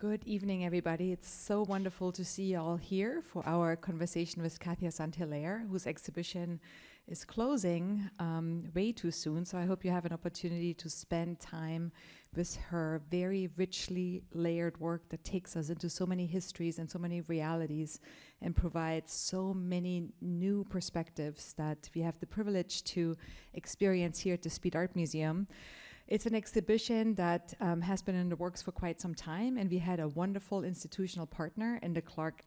Good evening, everybody. It's so wonderful to see you all here for our conversation with Kathia St. Hilaire, whose exhibition is closing way too soon. So I hope you have an opportunity to spend time with her very richly layered work that takes us into so many histories and so many realities and provides so many new perspectives that we have the privilege to experience here at the Speed Art Museum. It's an exhibition that has been in the works for quite some time, and we had a wonderful institutional partner in the Clark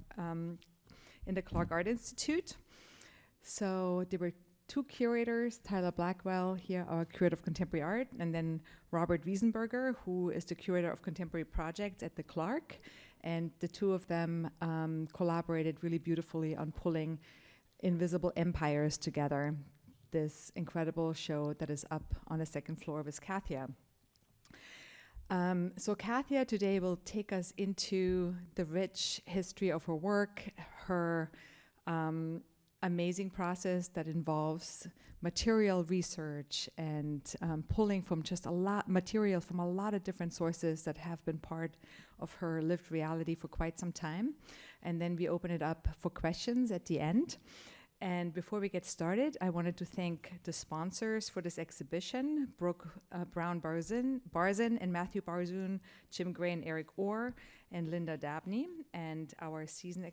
Art Institute. So there were two curators, Tyler Blackwell, here our curator of contemporary art, and then Robert Wiesenberger, who is the curator of contemporary projects at the Clark. And the two of them collaborated really beautifully on pulling Invisible Empires together, this incredible show that is up on the second floor with Kathia. So Kathia today will take us into the rich history of her work, her amazing process that involves material research and pulling from just a lot material from a lot of different sources that have been part of her lived reality for quite some time. And then we open it up for questions at the end. And before we get started, I wanted to thank the sponsors for this exhibition, Brooke Brown Barzin and Matthew Barzoon, Jim Gray and Eric Orr, and Linda Dabney. And our season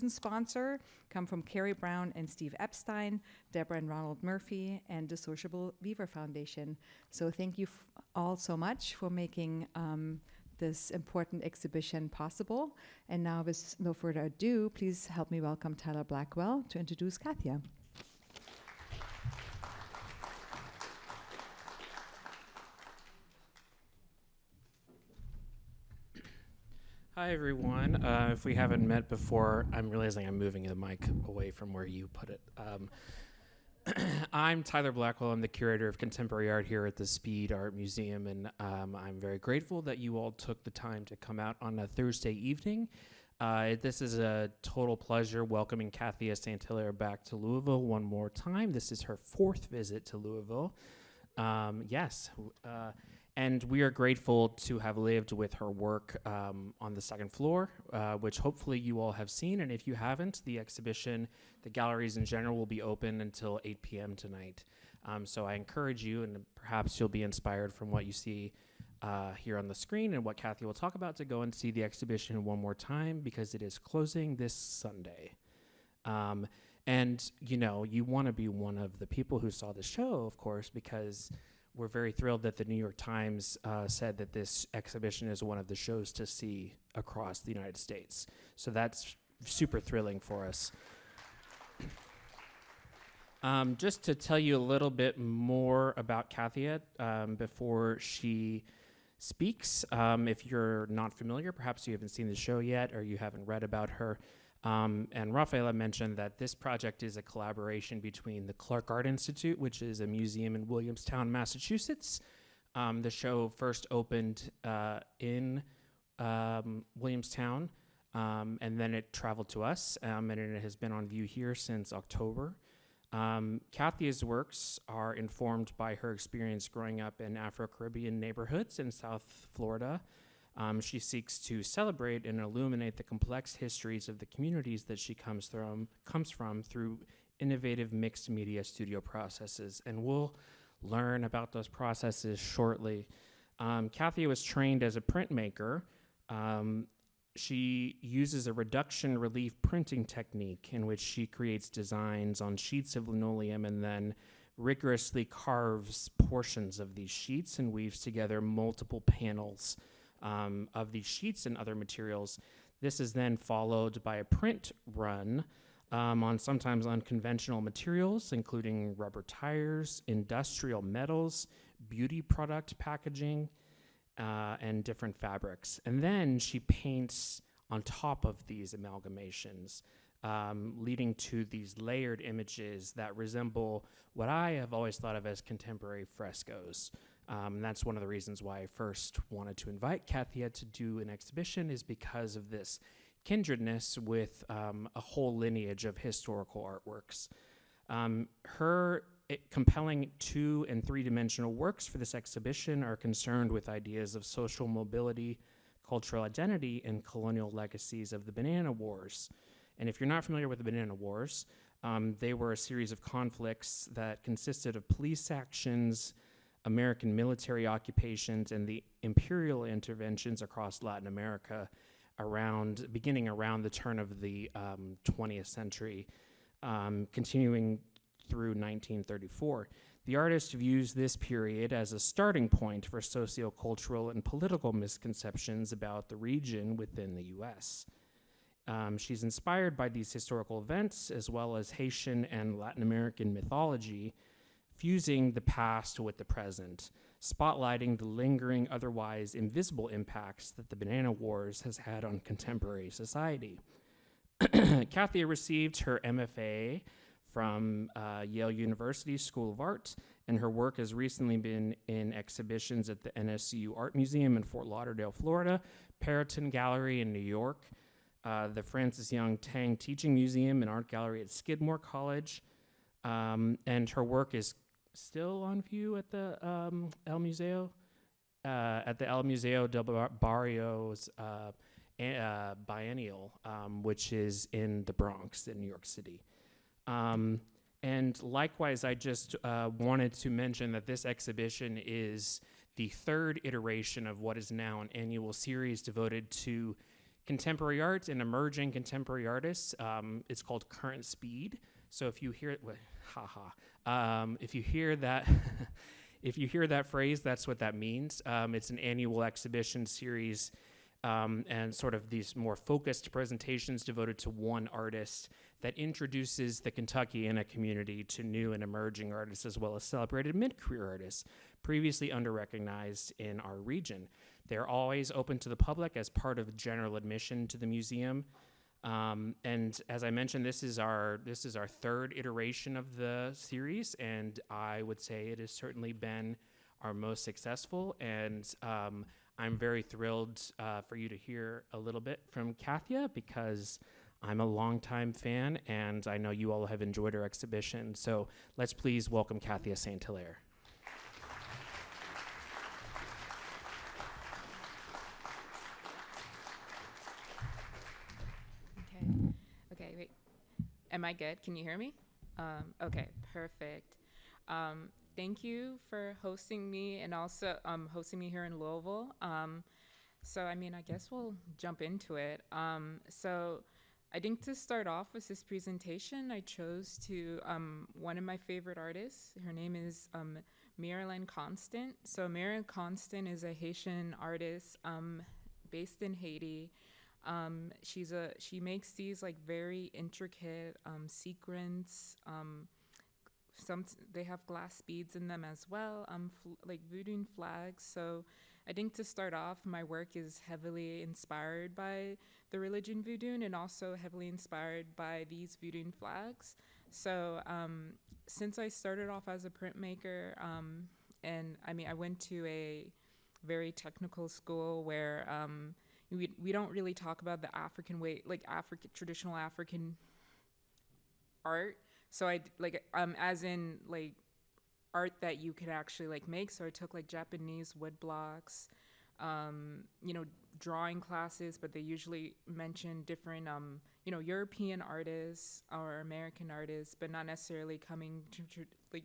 sponsor come from Carrie Brown and Steve Epstein, Deborah and Ronald Murphy, and the Sociable Beaver Foundation. So thank you all so much for making this important exhibition possible. And now, with no further ado, please help me welcome Tyler Blackwell to introduce Kathia. Hi, everyone. If we haven't met before, I'm realizing I'm moving the mic away from where you put it. I'm Tyler Blackwell. I'm the curator of contemporary art here at the Speed Art Museum, and I'm very grateful that you all took the time to come out on a Thursday evening. This is a total pleasure welcoming Kathia St. Hilaire back to Louisville one more time. This is her fourth visit to Louisville. And we are grateful to have lived with her work on the second floor, which hopefully you all have seen. And if you haven't, the exhibition, the galleries in general, will be open until 8 p.m. tonight. So I encourage you, and perhaps you'll be inspired from what you see here on the screen and what Kathia will talk about, to go and see the exhibition one more time, because it is closing this Sunday. And, you know, you want to be one of the people who saw the show, of course, because we're very thrilled that the New York Times said that this exhibition is one of the shows to see across the United States. So that's super thrilling for us. Just to tell you a little bit more about Kathia before she speaks. If you're not familiar, perhaps you haven't seen the show yet or you haven't read about her. And Rafaela mentioned that this project is a collaboration between the Clark Art Institute, which is a museum in Williamstown, Massachusetts. The show first opened in Williamstown, and then it traveled to us, and it has been on view here since October. Kathia's works are informed by her experience growing up in Afro-Caribbean neighborhoods in South Florida. She seeks to celebrate and illuminate the complex histories of the communities that she comes from through innovative mixed media studio processes, and we'll learn about those processes shortly. Kathia was trained as a printmaker. She uses a reduction relief printing technique in which she creates designs on sheets of linoleum and then rigorously carves portions of these sheets and weaves together multiple panels of these sheets and other materials. This is then followed by a print run on sometimes unconventional materials, including rubber tires, industrial metals, beauty product packaging, and different fabrics. And then she paints on top of these amalgamations, leading to these layered images that resemble what I have always thought of as contemporary frescoes. That's one of the reasons why I first wanted to invite Kathia to do an exhibition, is because of this kindredness with a whole lineage of historical artworks. Her compelling 2- and 3-dimensional works for this exhibition are concerned with ideas of social mobility, cultural identity and colonial legacies of the Banana Wars. And if you're not familiar with the Banana Wars, they were a series of conflicts that consisted of police actions, American military occupations, and the imperial interventions across Latin America beginning around the turn of the 20th century, continuing through 1934. The artist views this period as a starting point for sociocultural and political misconceptions about the region within the U.S. She's inspired by these historical events, as well as Haitian and Latin American mythology, fusing the past with the present, spotlighting the lingering, otherwise invisible impacts that the Banana Wars has had on contemporary society. Kathia received her MFA from Yale University School of Art, and her work has recently been in exhibitions at the NSU Art Museum in Fort Lauderdale, Florida, Perrotin Gallery in New York, the Francis Young Tang Teaching Museum and Art Gallery at Skidmore College, and her work is still on view at the El Museo del Barrio's biennial, which is in the Bronx in New York City. And likewise, I just wanted to mention that this exhibition is the third iteration of what is now an annual series devoted to contemporary art and emerging contemporary artists. It's called Current Speed. So if you hear it, if you hear that, if you hear that phrase, that's what that means. It's an annual exhibition series, and sort of these more focused presentations devoted to one artist that introduces the Kentuckiana community to new and emerging artists, as well as celebrated mid-career artists previously under-recognized in our region. They're always open to the public as part of general admission to the museum. And as I mentioned, this is our third iteration of the series, and I would say it has certainly been our most successful. And I'm very thrilled for you to hear a little bit from Kathia, because I'm a longtime fan, and I know you all have enjoyed our exhibition. So let's please welcome Kathia St. Hilaire. Okay, wait. Am I good? Can you hear me? Okay, perfect. Thank you for hosting me, and also hosting me here in Louisville. So, I mean, I guess we'll jump into it. So I think to start off with this presentation, I chose to one of my favorite artists. Her name is Marilyn Constant. So Marilyn Constant is a Haitian artist based in Haiti. She makes these like very intricate sequins. They have glass beads in them as well, like voodoo flags. So I think to start off, my work is heavily inspired by the religion voodoo, and also heavily inspired by these voodoo flags. So since I started off as a printmaker, and I mean, I went to a very technical school where we don't really talk about the African way, like traditional African art. So I like as in like art that you could actually like make. So I took like Japanese wood blocks, drawing classes, but they usually mention different European artists or American artists, but not necessarily coming to like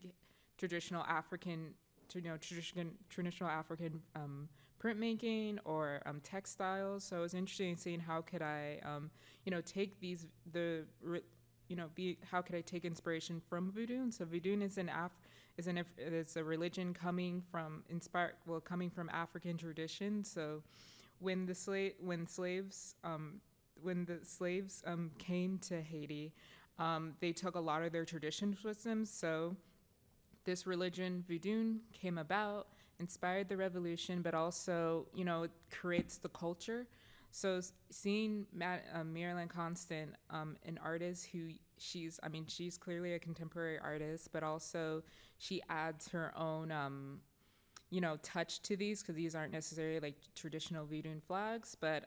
traditional African traditional African printmaking or textiles. So it was interesting seeing how could I take how could I take inspiration from voodoo? And so voodoo is a religion coming from African tradition. So when the slaves came to Haiti, they took a lot of their traditions with them. So this religion, voodoo, came about, inspired the revolution, but also, creates the culture. So seeing Marilyn Constant, an artist who she's clearly a contemporary artist, but also she adds her own, touch to these, because these aren't necessarily like traditional voodoo flags, but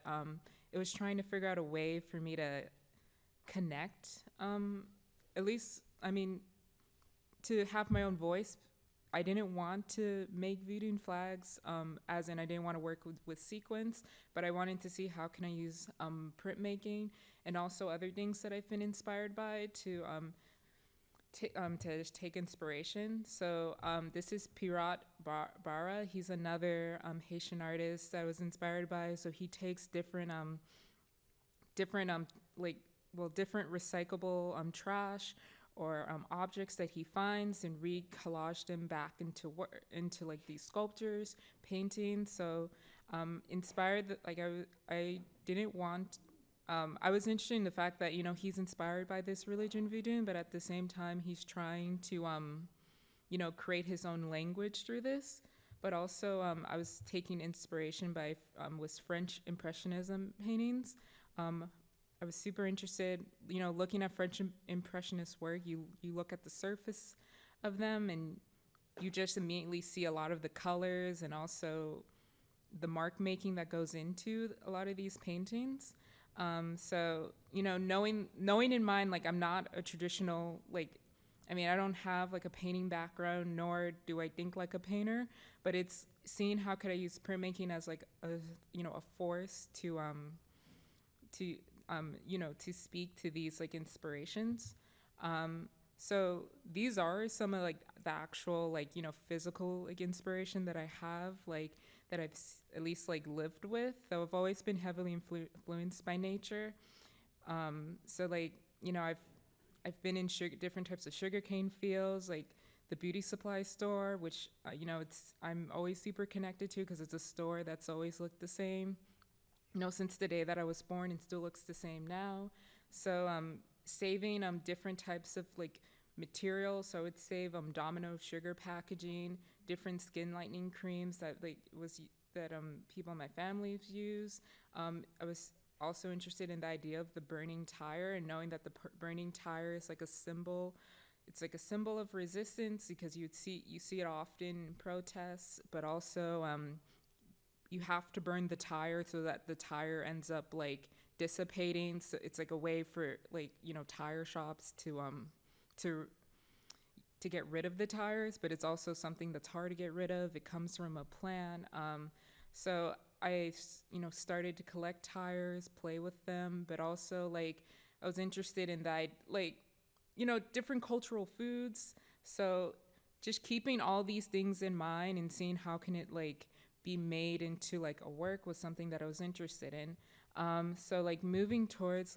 it was trying to figure out a way for me to connect, at least, to have my own voice. I didn't want to make voodoo flags, as in I didn't want to work with sequins, but I wanted to see how can I use printmaking and also other things that I've been inspired by to take inspiration. So this is Pirat Bara. He's another Haitian artist that I was inspired by. So he takes different different recyclable trash or objects that he finds and re-collage them back into like these sculptures, paintings. So inspired, I didn't want. I was interested in the fact that he's inspired by this religion voodoo, but at the same time he's trying to create his own language through this. But also I was taking inspiration by was French Impressionism paintings. I was super interested, looking at French Impressionist work. You look at the surface of them, and you just immediately see a lot of the colors and also the mark making that goes into a lot of these paintings. So knowing in mind, like I'm not a traditional I don't have like a painting background, nor do I think like a painter. But it's seeing how could I use printmaking as like a force to speak to these like inspirations. So these are some of like the actual physical like inspiration that I have that I've at least like lived with. Though I've always been heavily influenced by nature. So I've been in different types of sugarcane fields, like the beauty supply store, which I'm always super connected to because it's a store that's always looked the same. Since the day that I was born, and still looks the same now. So saving different types of like materials. So I would save Domino sugar packaging, different skin lightening creams that people in my family use. I was also interested in the idea of the burning tire, and knowing that the burning tire is like a symbol. It's like a symbol of resistance because you see it often in protests, but also you have to burn the tire so that the tire ends up like dissipating. So it's like a way for tire shops to get rid of the tires, but it's also something that's hard to get rid of. It comes from a plant. So I started to collect tires, play with them, but also I was interested in that different cultural foods. So just keeping all these things in mind and seeing how can it be made into a work was something that I was interested in. So moving towards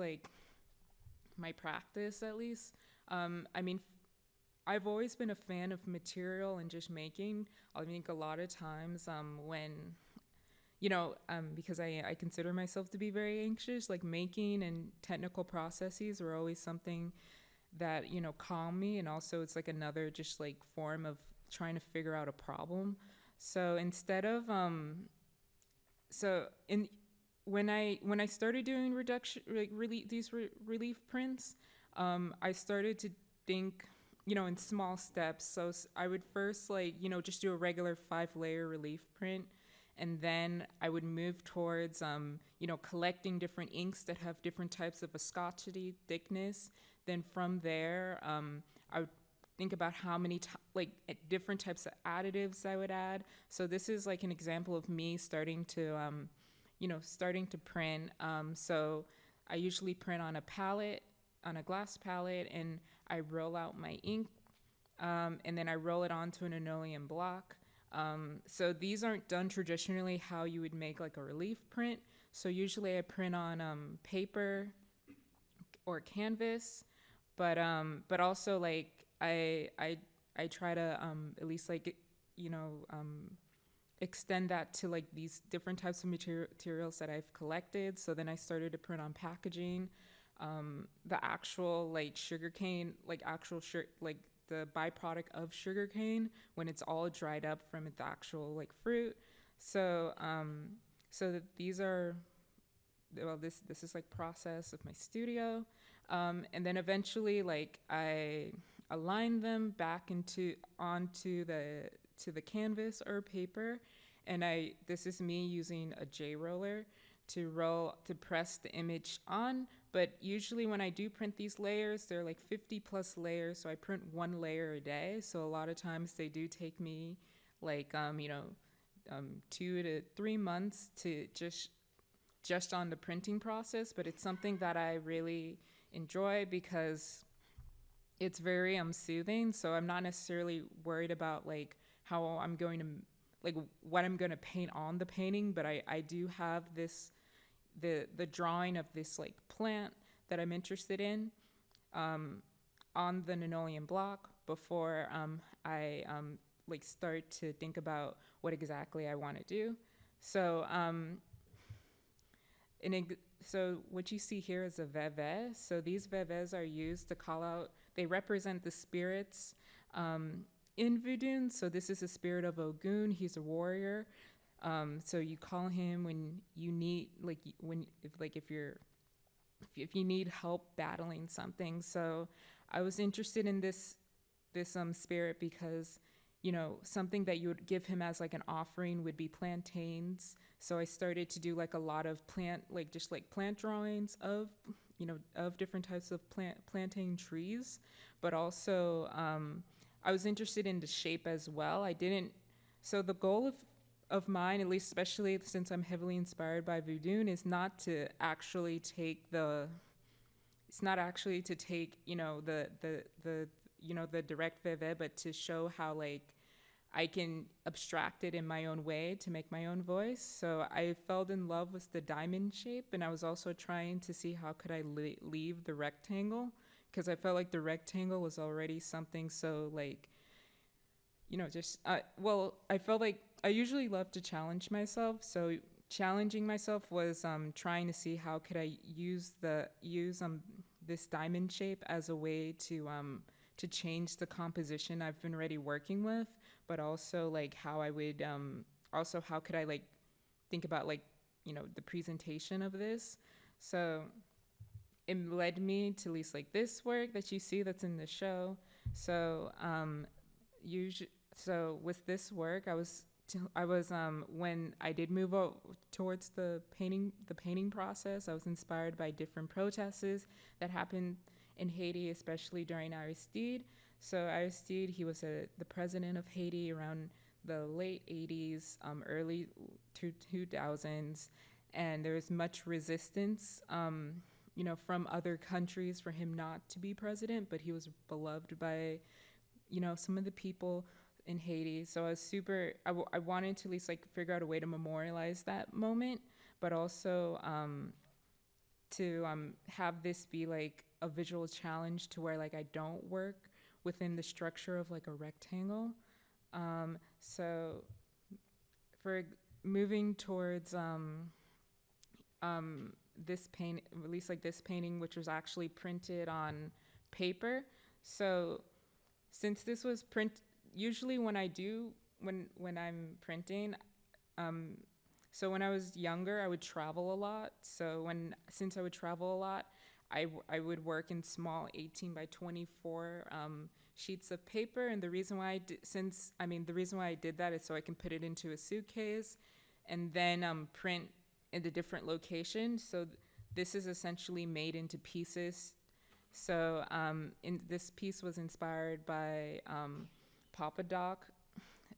my practice, at least, I've always been a fan of material and just making. I think a lot of times when because I consider myself to be very anxious, making and technical processes are always something that calm me, and also it's another just form of trying to figure out a problem. So instead of when I started doing relief prints, I started to think in small steps. So I would first just do a regular 5-layer relief print, and then I would move towards collecting different inks that have different types of viscosity, thickness. Then from there, I would think about how many different types of additives I would add. So this is an example of me starting to print. So I usually print on a glass palette, and I roll out my ink, and then I roll it onto an linoleum block. So these aren't done traditionally how you would make a relief print. So usually I print on paper or canvas, but also I try to at least extend that to these different types of materials that I've collected. So then I started to print on packaging, the actual sugarcane, the byproduct of sugarcane when it's all dried up from the actual fruit. So so that these are, well, this is process of my studio, and then eventually I align them back onto the canvas or paper, and this is me using a J roller to press the image on. But usually when I do print these layers, they're like 50 plus layers, so I print one layer a day. So a lot of times they do take me like 2 to 3 months to just on the printing process. But it's something that I really enjoy because it's very soothing. So I'm not necessarily worried about like how I'm going to like what I'm going to paint on the painting, but I do have the drawing of this like plant that I'm interested in on the linoleum block before I like start to think about what exactly I want to do. So so what you see here is a veve. So these veves are used to call out, they represent the spirits in Voodoo. So this is the spirit of Ogun. He's a warrior. So you call him when you need, like, if you need help battling something. So I was interested in this spirit because, you know, something that you would give him as like an offering would be plantains. So I started to do like a lot of plant drawings of, you know, of different types of plantain trees, but also I was interested in the shape as well. So the goal of mine, at least especially since I'm heavily inspired by Voodoo, is not to actually take you know, the direct veve, but to show how like I can abstract it in my own way to make my own voice. So I fell in love with the diamond shape, and I was also trying to see how could I leave the rectangle, because I felt like the rectangle was already something so like, you know, just I felt like I usually love to challenge myself. So challenging myself was trying to see how could I use this diamond shape as a way to change the composition I've been already working with, but also like how I would also how could I like think about like, you know, the presentation of this. So it led me to at least like this work that you see that's in the show. So so with this work, I was when I did move towards the painting process, I was inspired by different protests that happened in Haiti, especially during Aristide. So Aristide, he was the president of Haiti around the late 80s, early 2000s, and there was much resistance, you know, from other countries for him not to be president, but he was beloved by, you know, some of the people in Haiti. So I wanted to at least like figure out a way to memorialize that moment, but also to have this be like a visual challenge to where like I don't work within the structure of like a rectangle. So for moving towards this paint, at least like this painting, which was actually printed on paper. So since this was usually when I'm printing, so when I was younger, I would travel a lot. So since I would travel a lot, I would work in small 18 by 24 sheets of paper. And the reason why I did that is so I can put it into a suitcase and then print in the different locations. So this is essentially made into pieces. So this piece was inspired by Papa Doc.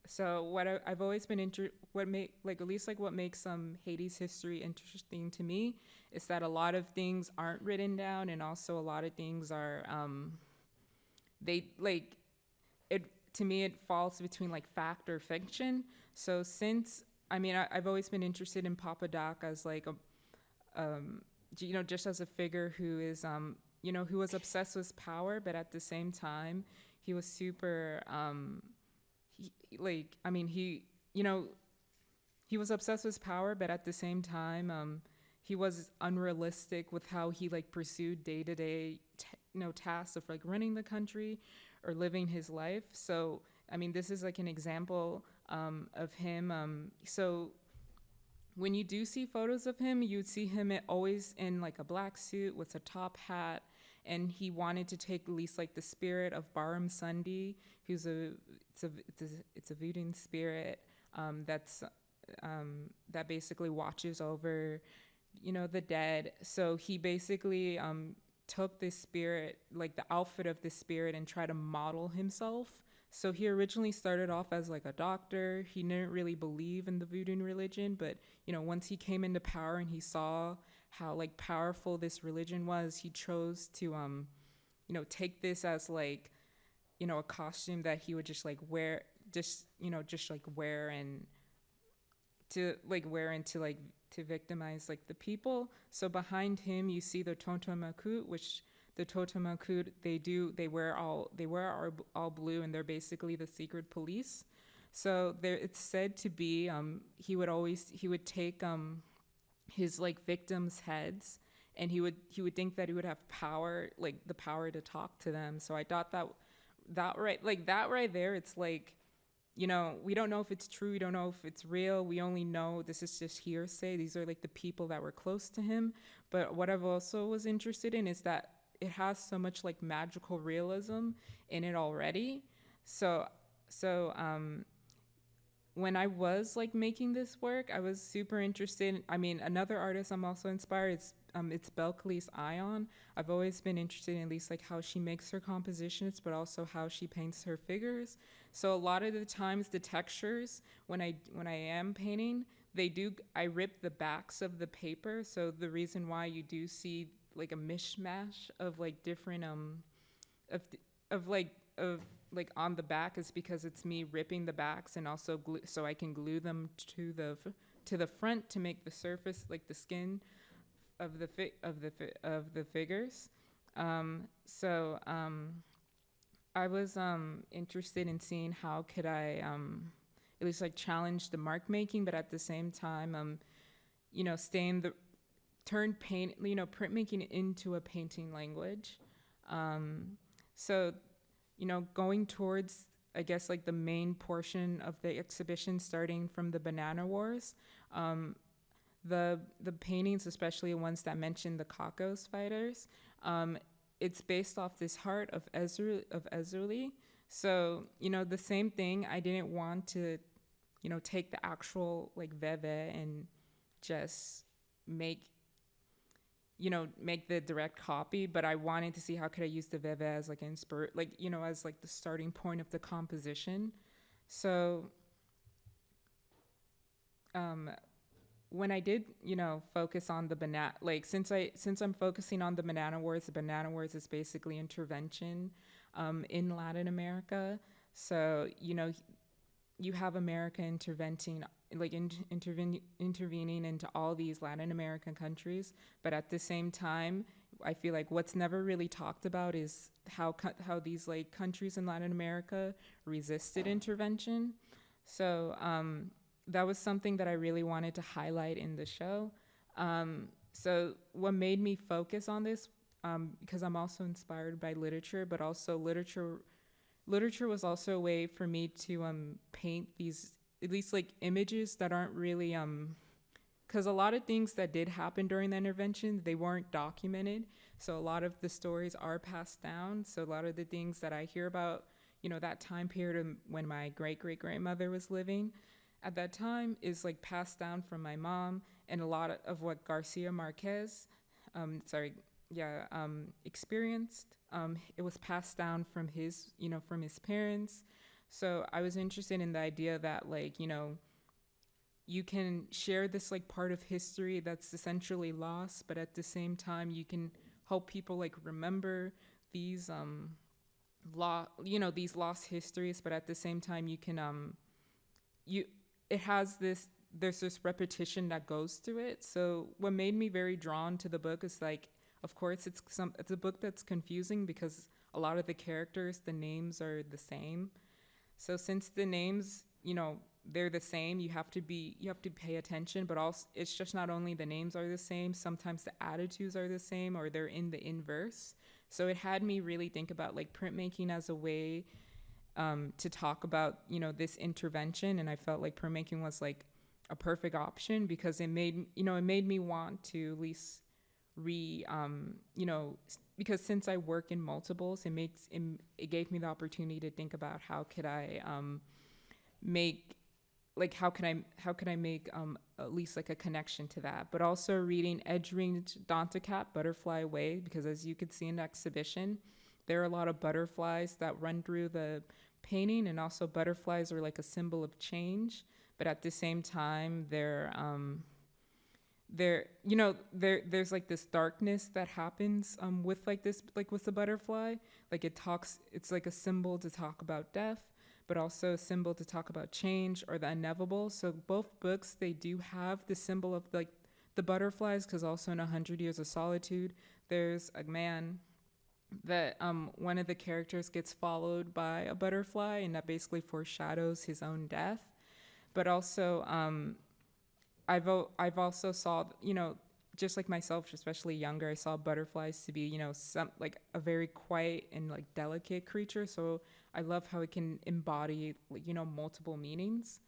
So what I've always been what makes Haiti's history interesting to me is that a lot of things aren't written down, and also a lot of things are to me it falls between like fact or fiction. So I've always been interested in Papa Doc as like you know, just as a figure who is you know, who was obsessed with power, but at the same time he was super he was obsessed with power, but at the same time he was unrealistic with how he like pursued day-to-day tasks of like running the country or living his life. So this is like an example of him. So when you do see photos of him, you'd see him always in like a black suit with a top hat, and he wanted to take at least like the spirit of Baram Sundi, who's it's a voodoo spirit that basically watches over the dead. So he basically took this spirit, like the outfit of this spirit, and tried to model himself. So he originally started off as like a doctor. He didn't really believe in the voodoo religion, but once he came into power and he saw how like powerful this religion was, he chose to take this as like a costume that he would just like wear, just like wear and to victimize like the people. So behind him you see the Tontomakut, which the Tontomakut, they wear all blue, and they're basically the secret police. So there, it's said to be he would take his like victims' heads, and he would think that he would have power, like the power to talk to them. So I thought that right there, it's like, we don't know if it's true, we don't know if it's real, we only know this is just hearsay. These are like the people that were close to him. But what I've also was interested in is that it has so much like magical realism in it already. So when I was like making this work, I was super interested. I mean, another artist I'm also inspired is it's Belcalis Ion. I've always been interested in at least like how she makes her compositions, but also how she paints her figures. So a lot of the times the textures, when I am painting, I rip the backs of the paper. So the reason why you do see like a mishmash of like different of like on the back is because it's me ripping the backs and also so I can glue them to the front to make the surface, like the skin of the figures. I was interested in seeing how could I at least like challenge the mark making, but at the same time stay in the printmaking into a painting language. So going towards, I guess, like the main portion of the exhibition, starting from the Banana Wars, the paintings, especially ones that mention the Kakos fighters, it's based off this heart of Ezuli. So the same thing. I didn't want to take the actual like Veve and just make the direct copy, but I wanted to see how could I use the Veve as like as like the starting point of the composition. So when I did focus on the banana, like since I'm focusing on the Banana Wars, the Banana Wars is basically intervention in Latin America. So you have America intervening into all these Latin American countries, but at the same time, I feel like what's never really talked about is how these like countries in Latin America resisted intervention. So that was something that I really wanted to highlight in the show. So what made me focus on this, because I'm also inspired by literature, but also literature was also a way for me to paint these at least like images that aren't really because a lot of things that did happen during the intervention, they weren't documented. So a lot of the stories are passed down. So a lot of the things that I hear about that time period when my great-great-grandmother was living at that time is like passed down from my mom, and a lot of what Garcia Marquez experienced, it was passed down from his parents. So I was interested in the idea that like, you can share this like part of history that's essentially lost, but at the same time you can help people like remember these these lost histories, but at the same time you can there's this repetition that goes through it. So what made me very drawn to the book is like, of course it's a book that's confusing because a lot of the characters, the names are the same. So since the names, they're the same, you have to pay attention, but also it's just not only the names are the same, sometimes the attitudes are the same or they're in the inverse. So it had me really think about like printmaking as a way to talk about, this intervention. And I felt like printmaking was like a perfect option because it made me want to at least because since I work in multiples, it gave me the opportunity to think about how could I make like how can I make at least like a connection to that, but also reading Edgering's Danticat Butterfly Way, because as you could see in the exhibition, there are a lot of butterflies that run through the painting, and also butterflies are like a symbol of change, but at the same time there's like this darkness that happens with like this, like with the butterfly, like it's like a symbol to talk about death, but also a symbol to talk about change or the inevitable. So both books, they do have the symbol of like the butterflies, because also in 100 Years of Solitude, there's a man that one of the characters gets followed by a butterfly, and that basically foreshadows his own death. But also I've also saw, just like myself, especially younger, I saw butterflies to be, some like a very quiet and like delicate creature. So I love how it can embody, like, multiple meanings.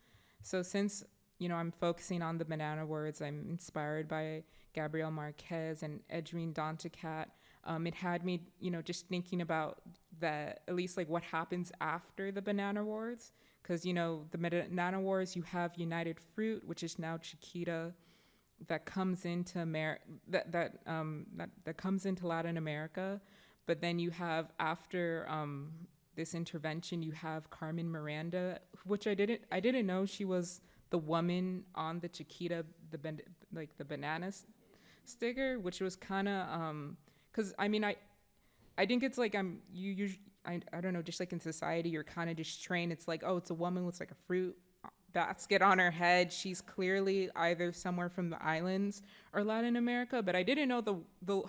So since, I'm focusing on the banana words, I'm inspired by Gabriel Marquez and Edwin Danticat. It had me, just thinking about that, at least like what happens after the banana wars. Because, the banana wars, you have United Fruit, which is now Chiquita, that comes into that comes into Latin America. But then you have, after this intervention, you have Carmen Miranda, which I didn't know she was the woman on the Chiquita, the banana sticker, which was kind of because I think it's like I don't know, just like in society, you're kind of just trained. It's like, oh, it's a woman with like a fruit basket on her head. She's clearly either somewhere from the islands or Latin America. But I didn't know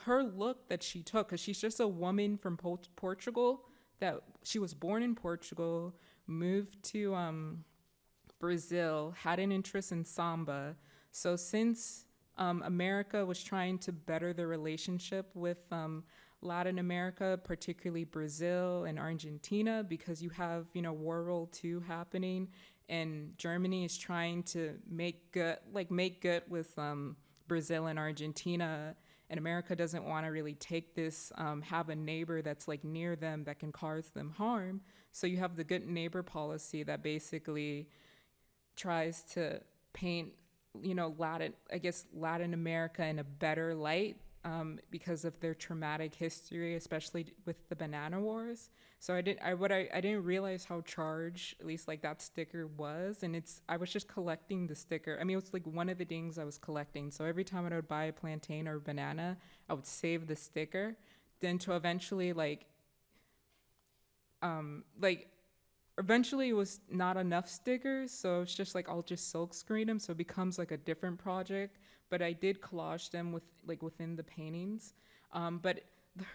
her look that she took, because she's just a woman from Portugal, that she was born in Portugal, moved to Brazil, had an interest in samba. So since America was trying to better the relationship with Latin America, particularly Brazil and Argentina, because you have, World War II happening, and Germany is trying to make good with Brazil and Argentina, and America doesn't want to really take this, have a neighbor that's like near them that can cause them harm. So you have the good neighbor policy that basically tries to paint, Latin America in a better light, because of their traumatic history, especially with the banana wars. So I didn't realize how charged, at least like that sticker was. And I was just collecting the sticker. It was like one of the things I was collecting. So every time I would buy a plantain or a banana, I would save the sticker. Then to eventually eventually it was not enough stickers. So it's just like, I'll just silk screen them. So it becomes like a different project. But I did collage them within the paintings. But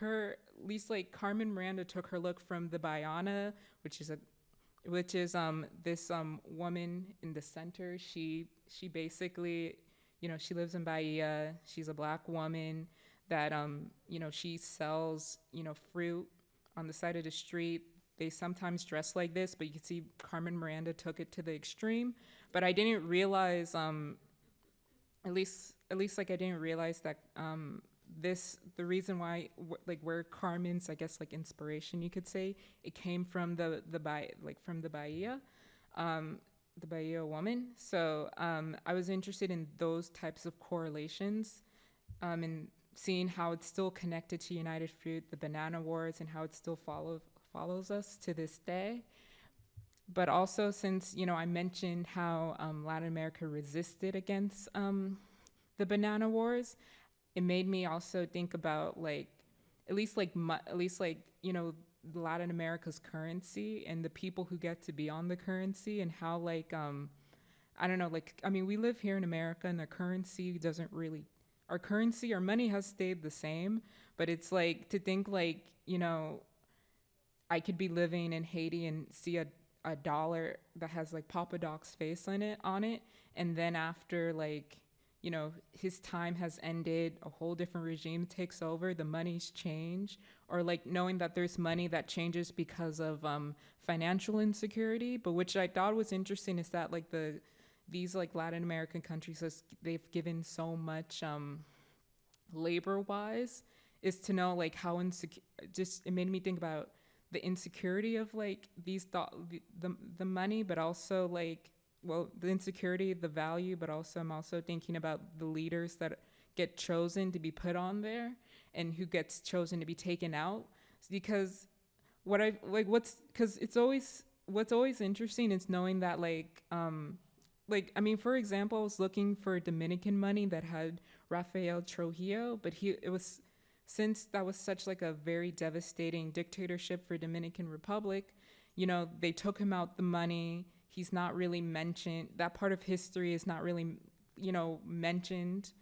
at least like Carmen Miranda took her look from the Baiana, which is this woman in the center. She basically, she lives in Bahia. She's a Black woman that she sells, fruit on the side of the street. They sometimes dress like this, but you can see Carmen Miranda took it to the extreme. But I didn't realize at least like I didn't realize that the reason why where Carmen's, I guess, like inspiration, you could say, it came from the Bahia, the Bahia woman. So I was interested in those types of correlations, and seeing how it's still connected to United Fruit, the banana wars, and how it still follows us to this day. But also, since, I mentioned how Latin America resisted against the banana wars, it made me also think about Latin America's currency and the people who get to be on the currency, and how I don't know, we live here in America, and the currency doesn't really, our money has stayed the same, but it's like to think I could be living in Haiti and see a dollar that has like Papa Doc's face on it, and then after his time has ended, a whole different regime takes over, the money's change, or knowing that there's money that changes because of financial insecurity. But which I thought was interesting is that these Latin American countries, they've given so much labor wise, is to know how insecure. Just it made me think about the insecurity of these the money, but also the insecurity, the value, but also I'm also thinking about the leaders that get chosen to be put on there and who gets chosen to be taken out. Because what's always interesting is knowing that I mean, for example, I was looking for Dominican money that had Rafael Trujillo, but since that was such like a very devastating dictatorship for Dominican Republic, they took him out the money. He's not really mentioned. That part of history is not really, mentioned.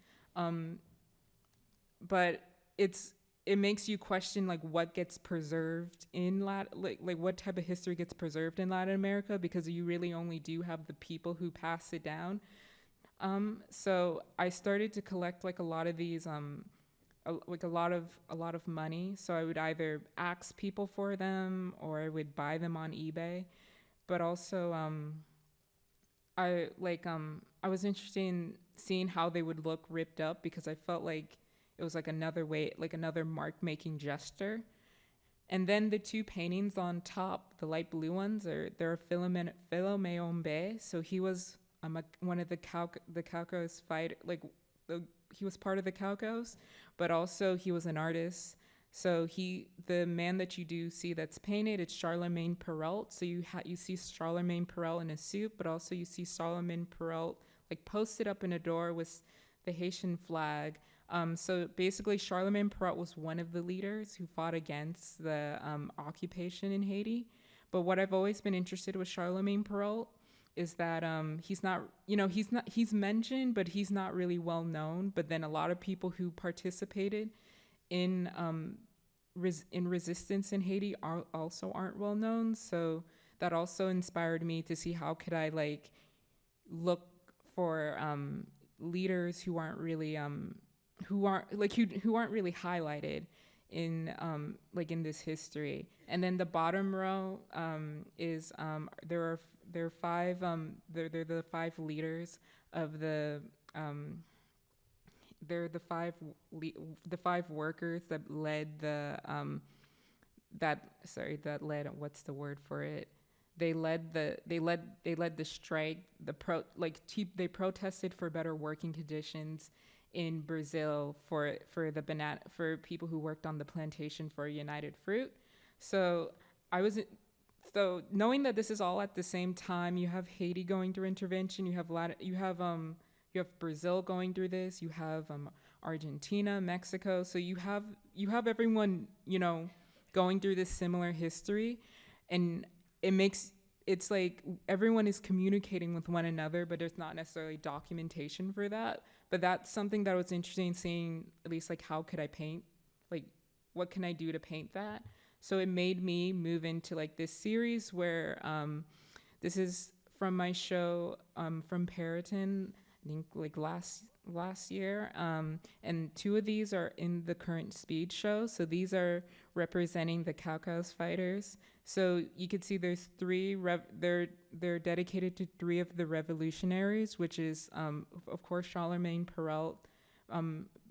But it makes you question like what gets preserved in what type of history gets preserved in Latin America, because you really only do have the people who pass it down. So I started to collect like a lot of these a lot of money. So I would either ask people for them or I would buy them on eBay. But also I was interested in seeing how they would look ripped up, because I felt like it was like another mark making gesture. And then the two paintings on top, the light blue ones, they're Philomeon Bay. So he was one of the Caucos fight, he was part of the Caucos, but also he was an artist. So the man that you do see that's painted, it's Charlemagne Perrault. So you see Charlemagne Perrault in a suit, but also you see Charlemagne Perrault like posted up in a door with the Haitian flag. So basically, Charlemagne Perrault was one of the leaders who fought against the occupation in Haiti. But what I've always been interested with Charlemagne Perrault is that he's mentioned, but he's not really well known. But then a lot of people who participated in resistance in Haiti also aren't well known. So that also inspired me to see how could I look for leaders who aren't really who aren't really highlighted in in this history. And then the bottom row is there are five they're the five leaders of the they're the five workers that led what's the word for it? They led the strike. They protested for better working conditions in Brazil for people who worked on the plantation for United Fruit. So knowing that this is all at the same time, you have Haiti going through intervention, you have Brazil going through this, you have Argentina, Mexico. So you have everyone, going through this similar history, and it's like everyone is communicating with one another, but there's not necessarily documentation for that. But that's something that was interesting seeing, at least how could I paint? What can I do to paint that? So it made me move into this series where this is from my show from Periton, I think last year. And two of these are in the current Speed show. So these are representing the Caucus fighters. So you could see there's three, they're dedicated to three of the revolutionaries, which is, of course, Charlemagne Perrault,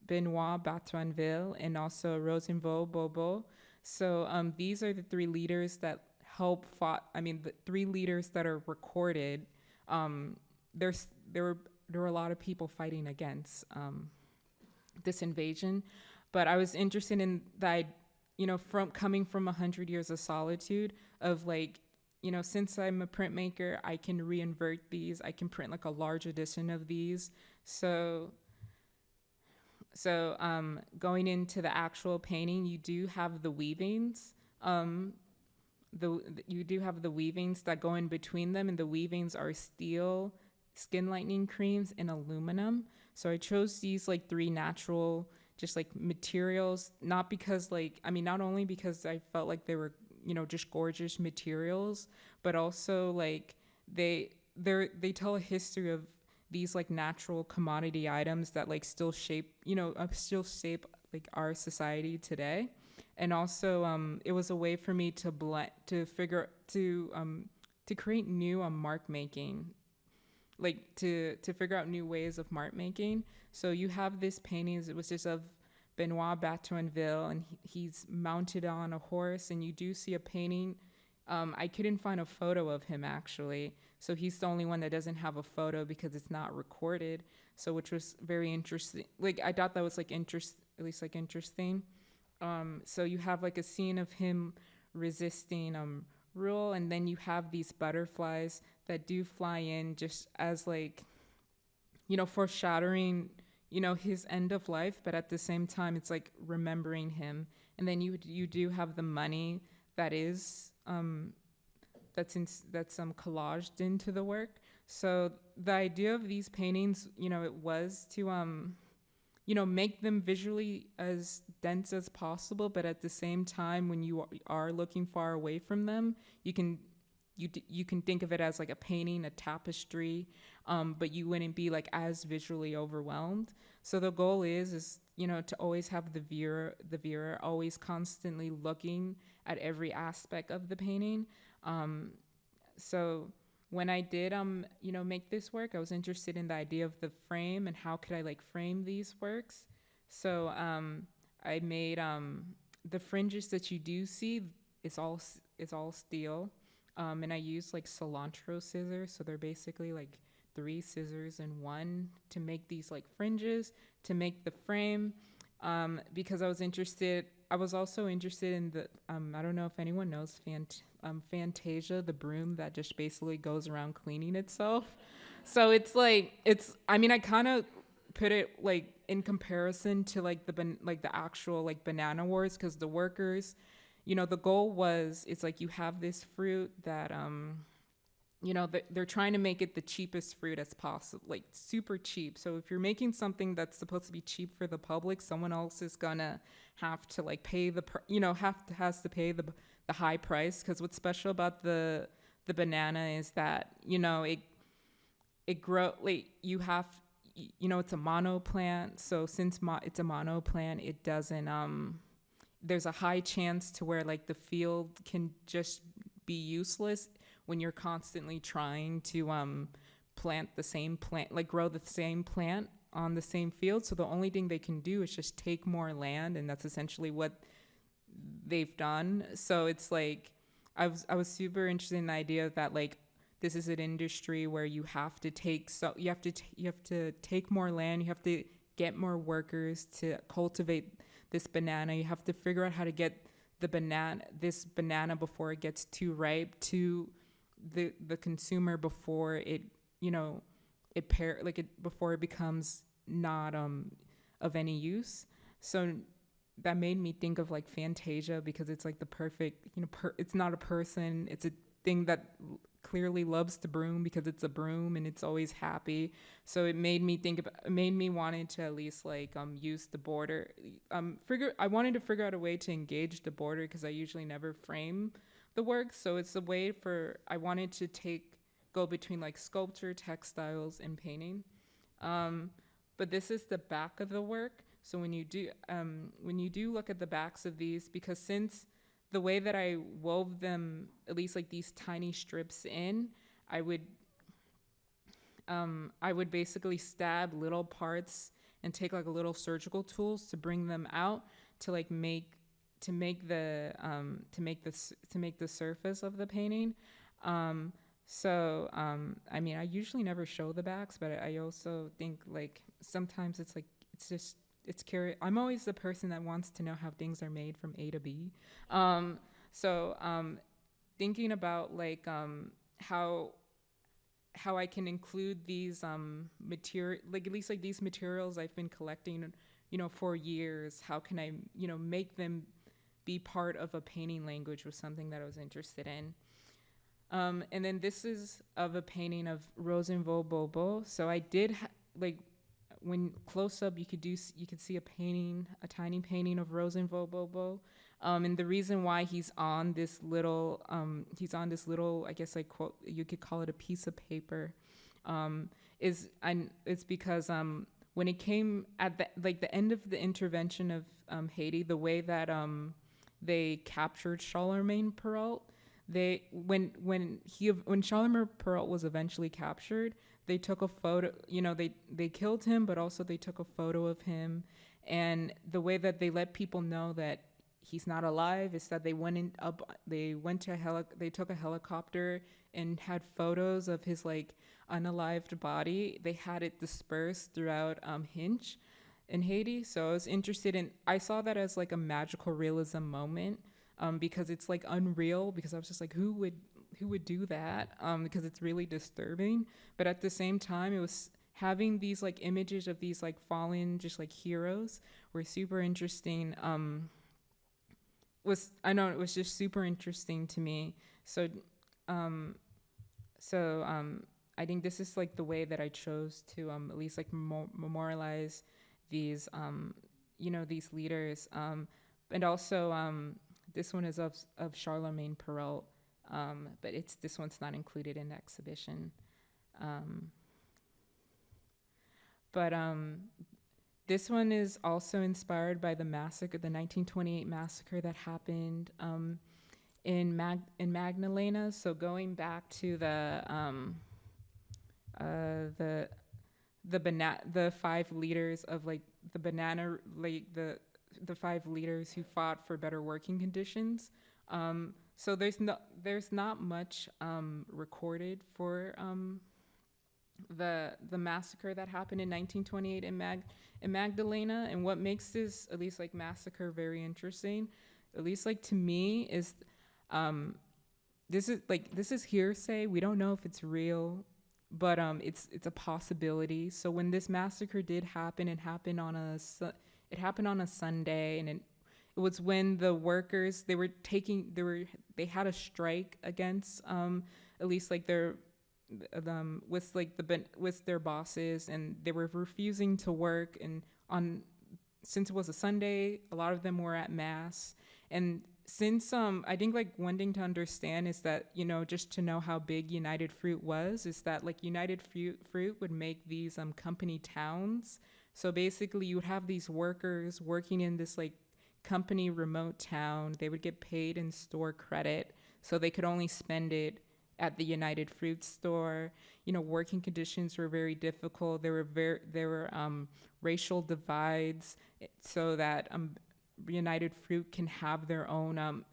Benoit Batranville, and also Rosenvaux Bobo. So these are the three leaders that the three leaders that are recorded. There were a lot of people fighting against this invasion, but I was interested in that, coming from 100 Years of Solitude of since I'm a printmaker, I can reinvert these. I can print a large edition of these. So going into the actual painting, you do have the weavings. You do have the weavings that go in between them, and the weavings are steel, skin lightening creams, and aluminum. So I chose these three natural materials, not because not only because I felt like they were just gorgeous materials, but also they tell a history of these natural commodity items that still shape our society today. And also it was a way for me to create new mark making, to figure out new ways of mark making. So you have this painting, it was just of Benoit Batranville, and he's mounted on a horse, and you do see a painting I couldn't find a photo of him actually. So he's the only one that doesn't have a photo because it's not recorded. So which was very interesting. Like I thought that was like interesting. So you have like a scene of him resisting rule, and then you have these butterflies that do fly in just as like, foreshadowing, his end of life, but at the same time it's like remembering him. And then you do have the money that is that's collaged into the work. So the idea of these paintings, it was to make them visually as dense as possible, but at the same time, when you are looking far away from them, you can think of it as like a painting, a tapestry, but you wouldn't be like as visually overwhelmed. So the goal is to always have the viewer always constantly looking at every aspect of the painting. So when I did make this work, I was interested in the idea of the frame and how could I like frame these works. So I made the fringes that you do see, it's all steel. And I used like cilantro scissors, so they're basically like 3 scissors in one to make these like fringes, to make the frame, because I was also interested in the, I don't know if anyone knows Fantasia, the broom that just basically goes around cleaning itself. So it's like, I kind of put it like in comparison to like the actual like banana wars, because the workers, the goal was, it's like you have this fruit that, they're trying to make it the cheapest fruit as possible, like super cheap. So if you're making something that's supposed to be cheap for the public, someone else is gonna have to like pay has to pay the high price. Because what's special about the banana is that, it grow like you have, it's a mono plant. So since it's a mono plant, it doesn't, there's a high chance to where like the field can just be useless when you're constantly trying to plant the same plant, like grow the same plant on the same field. So the only thing they can do is just take more land, and that's essentially what they've done. So it's like I was super interested in the idea that like this is an industry where you have to take take more land, you have to get more workers to cultivate this banana. You have to figure out how to get this banana before it gets too ripe to the consumer before it before it becomes not of any use. So that made me think of like Fantasia, because it's like the perfect, it's not a person, it's a thing that clearly loves the broom because it's a broom and it's always happy. So it made me wanted to at least like use the border. I wanted to figure out a way to engage the border, because I usually never frame the work. So it's a way I wanted to go between like sculpture, textiles, and painting. But this is the back of the work. So when you do look at the backs of these, because since the way that I wove them, at least like these tiny strips in, I would basically stab little parts and take like a little surgical tools to bring them out to like make the surface of the painting. I usually never show the backs, but I also think like sometimes it's like it's curious. I'm always the person that wants to know how things are made from A to B. Thinking about like how I can include these material, like at least like these materials I've been collecting, for years. How can I, make them be part of a painting language, was something that I was interested in. And then this is of a painting of Rosenvoll-Bobo. So I did when close up, you could see a tiny painting of Rosenvoll-Bobo. And the reason why he's on this little, I guess like you could call it a piece of paper, it's because when it came at the end of the intervention of Haiti, the way that they captured Charlemagne Perrault, when Charlemagne Perrault was eventually captured, they took a photo, they killed him, but also they took a photo of him. And the way that they let people know that he's not alive. It's that they took a helicopter and had photos of his like unalived body. They had it dispersed throughout Hinch in Haiti. So I saw that as like a magical realism moment, because it's like unreal, because I was just like, who would do that? Because it's really disturbing. But at the same time, it was having these like images of these like fallen just like heroes were super interesting. It was just super interesting to me. So I think this is like the way that I chose to at least like memorialize these these leaders. And also this one is of Charlemagne Perrault, but this one's not included in the exhibition. But this one is also inspired by the 1928 massacre that happened in Magdalena. So going back to the five leaders of like the banana, like the five leaders who fought for better working conditions. So there's not much recorded for the massacre that happened in 1928 in Magdalena. And what makes this, at least like massacre, very interesting, at least like to me, is this is hearsay. We don't know if it's real, but it's a possibility. So when this massacre did happen, it happened on a Sunday, and it was when the workers they had a strike against at least like with their bosses, and they were refusing to work. And since it was a Sunday, a lot of them were at mass. And since I think like one thing to understand is that, just to know how big United Fruit was, is that like United Fruit would make these company towns. So basically you would have these workers working in this like company remote town. They would get paid in store credit, so they could only spend it at the United Fruit store. Working conditions were very difficult. There were racial divides, so that United Fruit can have their own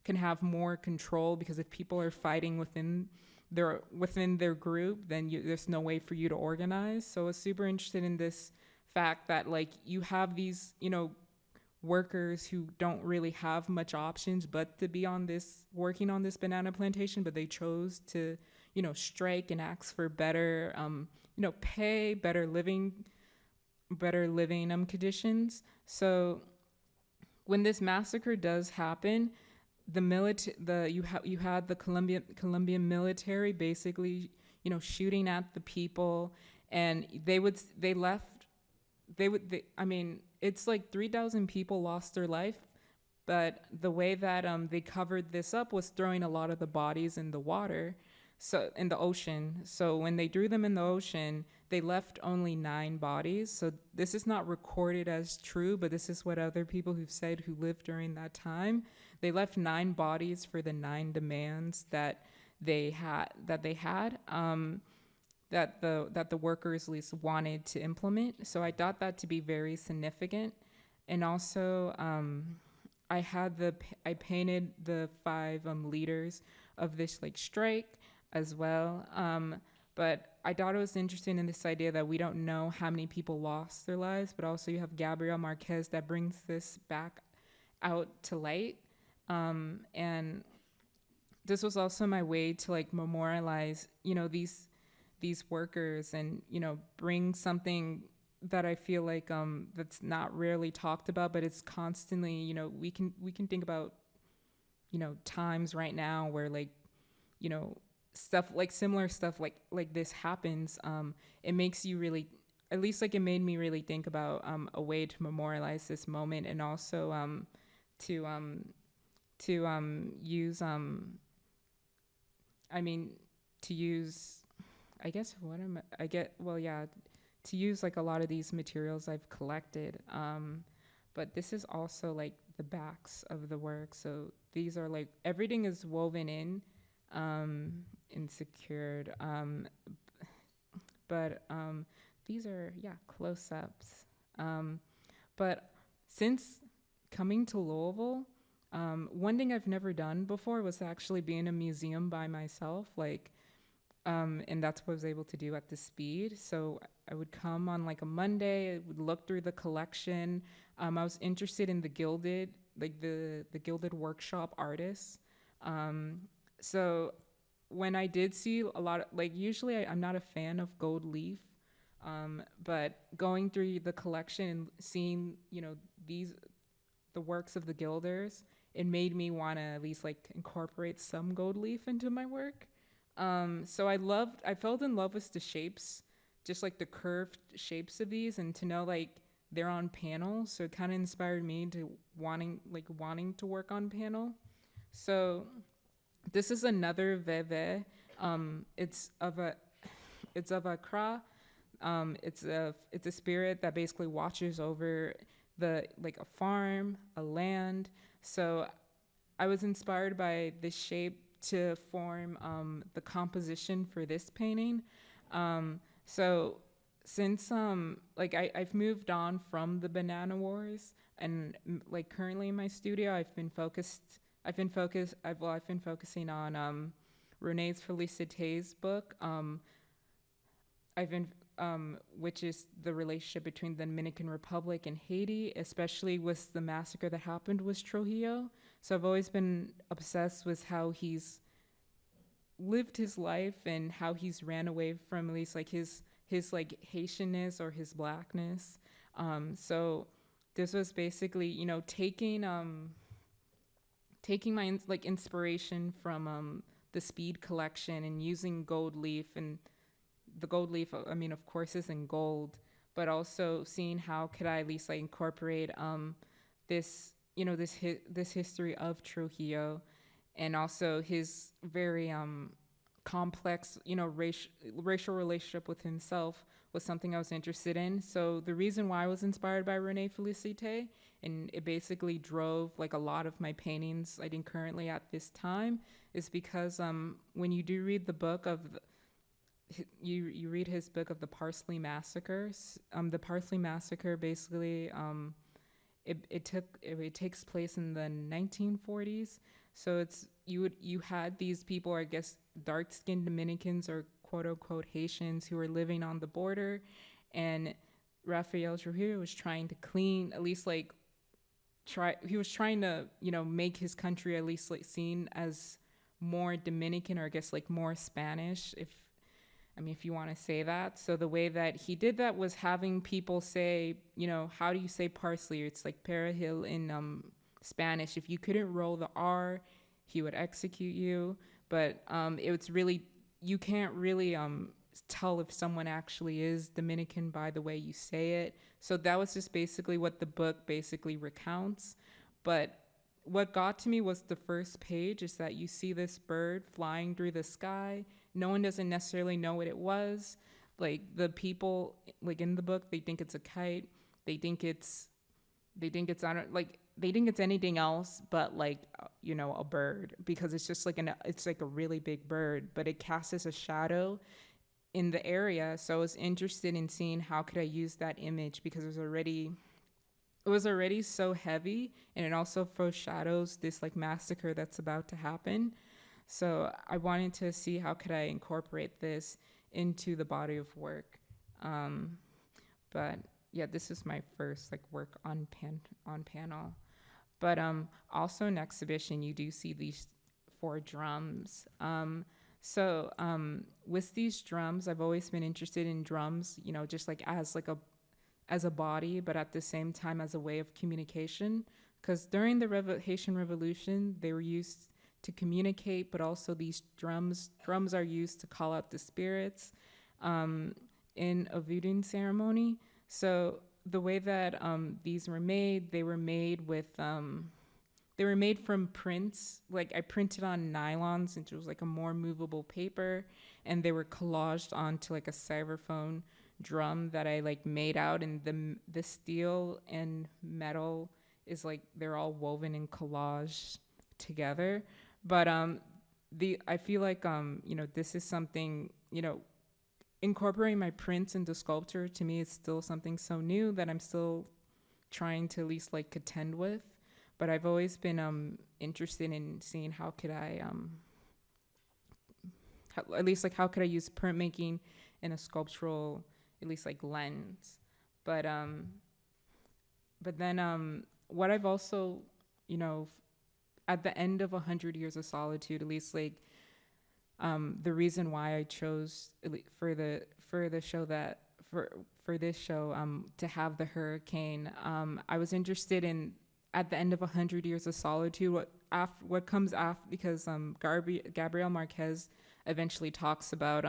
can have more control, because if people are fighting within their group, then there's no way for you to organize. So I was super interested in this fact that like you have these workers who don't really have much options but to be working on this banana plantation, but they chose to strike and ask for better pay, better living conditions. So when this massacre does happen, you had the Colombian military basically shooting at the people, and it's like 3,000 people lost their life, but the way that they covered this up was throwing a lot of the bodies in the water, so in the ocean. So when they threw them in the ocean, they left only 9 bodies. So this is not recorded as true, but this is what other people who've said who lived during that time. They left 9 bodies for the 9 demands that they had. That the workers at least wanted to implement. So I thought that to be very significant. And also I painted the 5 leaders of this like strike as well. But I thought it was interesting in this idea that we don't know how many people lost their lives, but also you have Gabriel Marquez that brings this back out to light. And this was also my way to like memorialize, these workers, and bring something that I feel like that's not rarely talked about, but it's constantly, we can think about times right now where like stuff like similar stuff like this happens. It makes you really, at least like it made me really think about a way to memorialize this moment, and also to use to use, I guess, to use like a lot of these materials I've collected. But this is also like the backs of the work. So these are like, everything is woven in, and secured. But these are, close-ups. But since coming to Louisville, one thing I've never done before was actually be in a museum by myself, and that's what I was able to do at the speed. So I would come on like a Monday, I would look through the collection. I was interested in the gilded, like the gilded workshop artists. So when I did see a lot of, like, usually I'm not a fan of gold leaf, but going through the collection and seeing, the works of the gilders, it made me want to at least like incorporate some gold leaf into my work. So I fell in love with the shapes, just like the curved shapes of these, and to know like they're on panel. So it kind of inspired me to wanting to work on panel. So this is another veve. It's of a kra. It's a spirit that basically watches over a farm, a land. So I was inspired by this shape to form the composition for this painting. So since I've moved on from the Banana Wars, and like currently in my studio I've been focusing on Renee Felicité's book. Which is the relationship between the Dominican Republic and Haiti, especially with the massacre that happened with Trujillo. So I've always been obsessed with how he's lived his life and how he's ran away from at least like his like Haitianness or his blackness. So this was basically, taking my inspiration from the Speed collection and using gold leaf, and the gold leaf, I mean, of course, is in gold, but also seeing how could I at least like incorporate this, this history of Trujillo, and also his very complex, racial relationship with himself was something I was interested in. So the reason why I was inspired by Renee Felicité, and it basically drove like a lot of my paintings I think currently at this time, is because when you do read the book of you read his book of the Parsley Massacres. The Parsley Massacre basically it takes place in the 1940s. So you had these people, I guess, dark-skinned Dominicans or quote unquote Haitians who were living on the border, and Rafael Trujillo was trying to clean, at least like he was trying to make his country at least like seen as more Dominican, or I guess like more Spanish, if you want to say that. So the way that he did that was having people say, how do you say parsley? It's like perejil in Spanish. If you couldn't roll the R, he would execute you. But you can't really tell if someone actually is Dominican by the way you say it. So that was just basically what the book basically recounts. But what got to me was the first page is that you see this bird flying through the sky. No one doesn't necessarily know what it was. Like the people like in the book, they think it's a kite. They think it's anything else but like a bird, because it's just it's like a really big bird, but it casts a shadow in the area. So I was interested in seeing how could I use that image, because it was already so heavy, and it also foreshadows this like massacre that's about to happen. So I wanted to see how could I incorporate this into the body of work. But yeah, this is my first like work on panel. But also in exhibition, you do see these 4 drums. So with these drums, I've always been interested in drums, just like as a body, but at the same time as a way of communication. Because during the Haitian Revolution, they were used to communicate, but also these drums are used to call out the spirits in a voodoo ceremony. So the way that these were made, they were made from prints. Like I printed on nylons, and it was like a more movable paper, and they were collaged onto like a styrofoam drum that I like made out, and the steel and metal is like they're all woven in collage together. But I feel like this is something, incorporating my prints into sculpture, to me is still something so new that I'm still trying to at least like contend with. but I've always been interested in seeing how could I at least like how could I use printmaking in a sculptural at least like lens. But then what I've also, you know, at the end of 100 Years of Solitude, at least like the reason why I chose for the show that for this show to have the hurricane, I was interested in at the end of 100 Years of Solitude what comes after, because Gabriel Marquez eventually talks about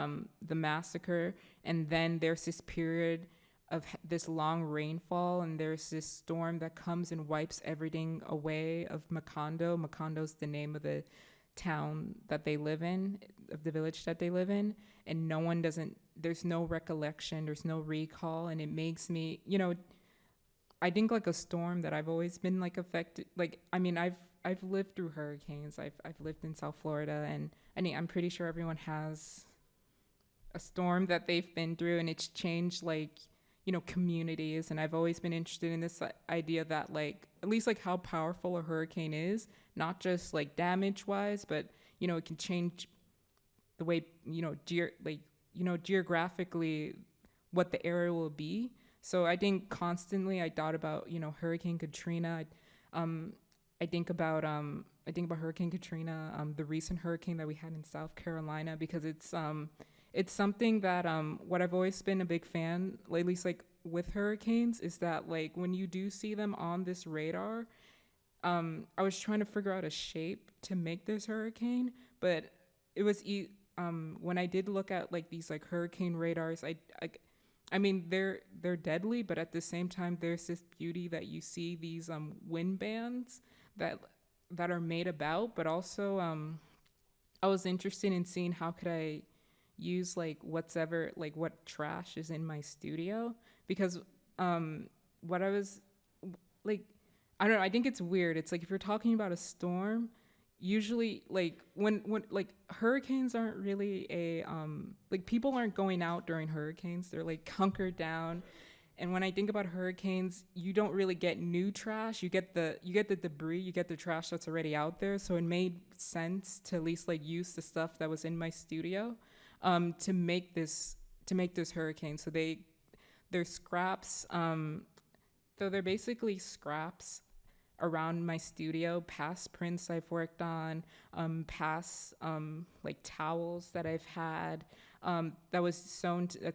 the massacre, and then there's this period of this long rainfall, and there's this storm that comes and wipes everything away of Macondo. Macondo's the name of the town that they live in, of the village that they live in, and there's no recollection, there's no recall, and it makes me, I think like a storm that I've always been like affected, like, I mean, I've lived through hurricanes. I've lived in South Florida, and I'm pretty sure everyone has a storm that they've been through, and it's changed like, communities. And I've always been interested in this idea that like, at least like how powerful a hurricane is, not just like damage wise, but, it can change the way, geographically what the area will be. So I think constantly I thought about, Hurricane Katrina. I think about Hurricane Katrina, the recent hurricane that we had in South Carolina, because it's something that what I've always been a big fan, at least like with hurricanes, is that like when you do see them on this radar, I was trying to figure out a shape to make this hurricane, but it was when I did look at like these like hurricane radars, I mean they're deadly, but at the same time there's this beauty that you see these wind bands that are made about, but also I was interested in seeing how could I use like what trash is in my studio, because what I was like, I don't know, I think it's weird. It's like if you're talking about a storm, usually like when like hurricanes aren't really a like people aren't going out during hurricanes. They're like hunkered down. And when I think about hurricanes, you don't really get new trash. You get the debris, you get the trash that's already out there. So it made sense to at least like use the stuff that was in my studio to make this hurricane. So they're scraps. So they're basically scraps around my studio, past prints I've worked on, past like towels that I've had that's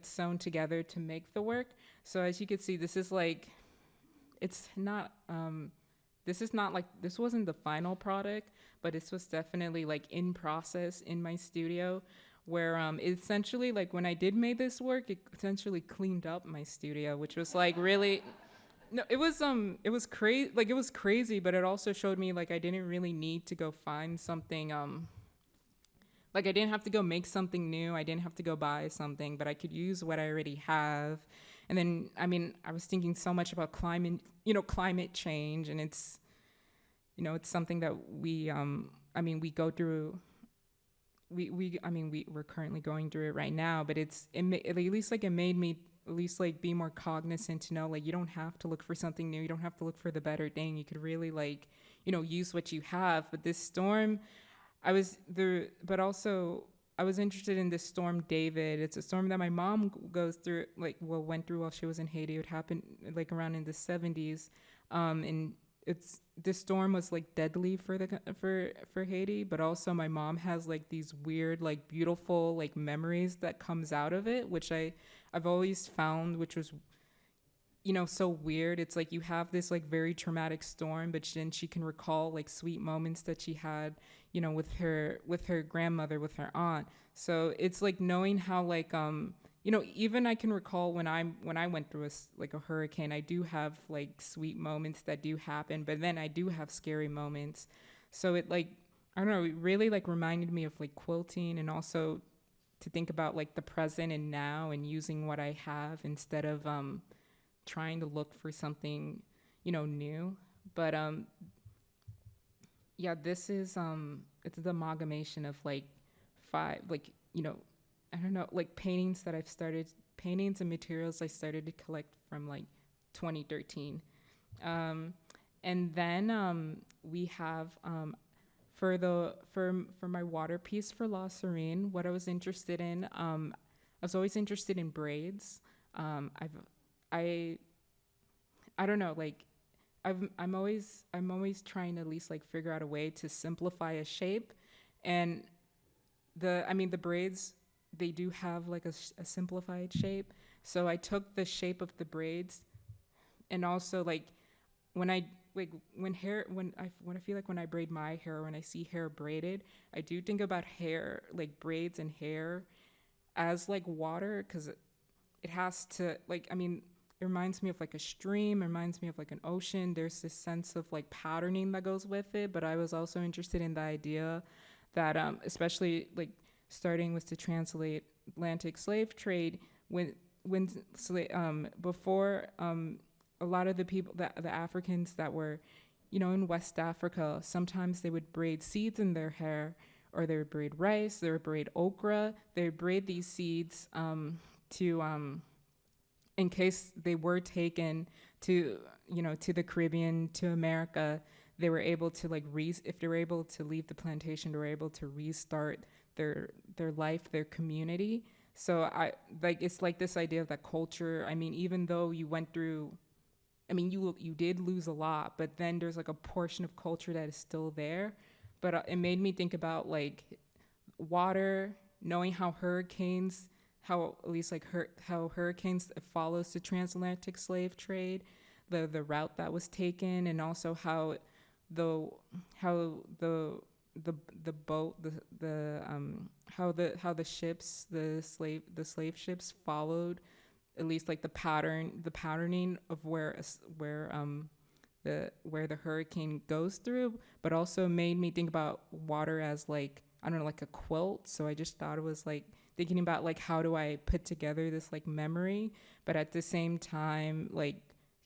sewn together to make the work. So as you can see, this is like, it's not, this wasn't the final product, but this was definitely like in process in my studio, where it essentially, like when I did make this work, it essentially cleaned up my studio, which was like really, no, it was crazy, like it was crazy, but it also showed me like I didn't really need to go find something, like I didn't have to go make something new, I didn't have to go buy something, but I could use what I already have. And then, I mean, I was thinking so much about climate change, and it's, it's something that we go through. We're currently going through it right now, but at least like it made me at least like be more cognizant to know like you don't have to look for something new, you don't have to look for the better thing. You could really like, use what you have. But this storm, but also I was interested in this storm David. It's a storm that my mom went through while she was in Haiti. It happened like around in the 70s. And this storm was like deadly for Haiti, but also my mom has like these weird, like beautiful, like memories that comes out of it, which I've always found, which was, so weird. It's like you have this like very traumatic storm, but then she can recall like sweet moments that she had, with her grandmother, with her aunt. So it's like knowing how like, even I can recall when I went through a hurricane, I do have like sweet moments that do happen, but then I do have scary moments. So it like, I don't know, it really like reminded me of like quilting, and also to think about like the present and now and using what I have instead of trying to look for something, new. But yeah, this is it's the amalgamation of like 5, like, I don't know, like paintings and materials I started to collect from like 2013. And then we have for my water piece for La Serene, what I was interested in, I was always interested in braids. I I don't know, like I'm always trying to at least like figure out a way to simplify a shape, and the braids, they do have like a simplified shape. So I took the shape of the braids, and also like when I like when I feel like when I braid my hair, or when I see hair braided, I do think about hair, like braids and hair, as like water, because it has to, like, it reminds me of like a stream, it reminds me of like an ocean. There's this sense of like patterning that goes with it. But I was also interested in the idea that especially like starting with the transatlantic slave trade, before a lot of the people, the Africans that were, in West Africa, sometimes they would braid seeds in their hair, or they would braid rice, they would braid okra, they would braid these seeds to in case they were taken to, to the Caribbean, to America, they were able to like if they were able to leave the plantation, they were able to restart their life, their community. So it's like this idea of that culture. Even though you went through, you did lose a lot, but then there's like a portion of culture that is still there. But it made me think about like water, knowing how hurricanes, how at least like how hurricanes follows the transatlantic slave trade, the route that was taken, and also how the boat, how the ships, the slave ships followed at least like the patterning of where the hurricane goes through. But also made me think about water as like, I don't know, like a quilt. So I just thought it was like thinking about like, how do I put together this like memory, but at the same time, like,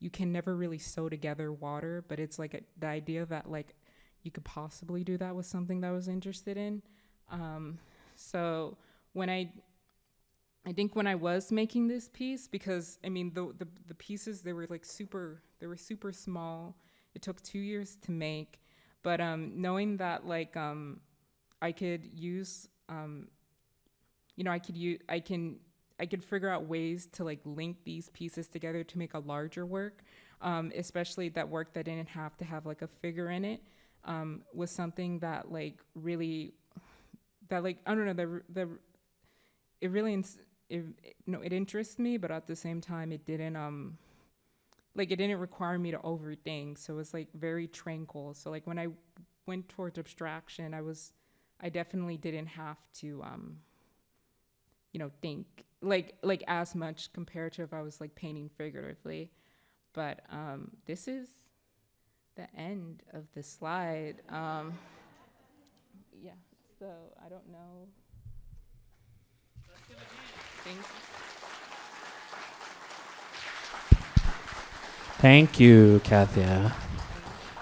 you can never really sew together water, but it's like the idea that like you could possibly do that was something that I was interested in. So when I think when I was making this piece, because the pieces, they were super small. It took 2 years to make, but knowing that like I could use I could figure out ways to like link these pieces together to make a larger work, especially that work that didn't have to have like a figure in it, was something that like really, that like, I don't know, it really it interests me, but at the same time it didn't it didn't require me to overthink. So it was like very tranquil. So like when I went towards abstraction, I definitely didn't have to think like as much compared to if I was like painting figuratively. But this is the end of the slide. Yeah, so I don't know. Thank you, Kathia.